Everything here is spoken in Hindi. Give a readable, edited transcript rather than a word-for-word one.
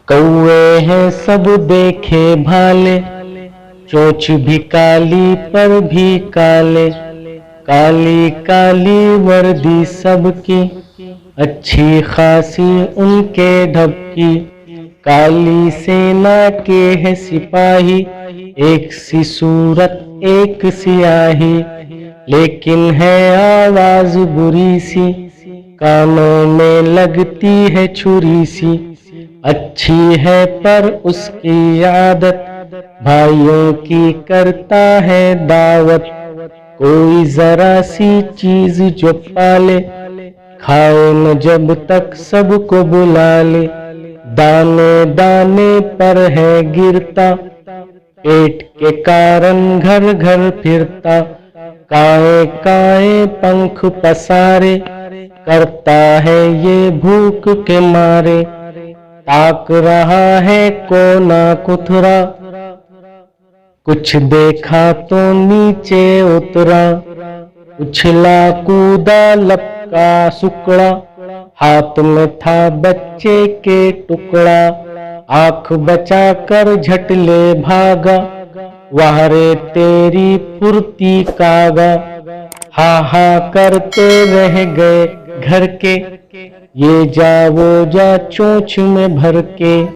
कौए हैं सब देखे भाले, चोंच भी काली पर भी काले। काली काली वर्दी सबकी, अच्छी खासी उनके ढबकी। काली सेना के है सिपाही, एक सी सूरत एक सियाही। लेकिन है आवाज बुरी सी, कानों में लगती है छुरी सी। अच्छी है पर उसकी आदत, भाइयों की करता है दावत। कोई जरा सी चीज जो पाले, खाए न जब तक सबको बुला ले। दाने दाने पर है गिरता, पेट के कारण घर घर फिरता। काए काए पंख पसारे, करता है ये भूख के मारे। ताक रहा है कोना कुथरा, कुछ देखा तो नीचे उतरा। उछला कूदा लपका सुकड़ा, हाथ में था बच्चे के टुकड़ा। आंख बचा कर झटले भागा, वाह रे तेरी फुर्ती कागा। हा हा करते रह गए घर के, ये जा वो जा चोंच में भर के।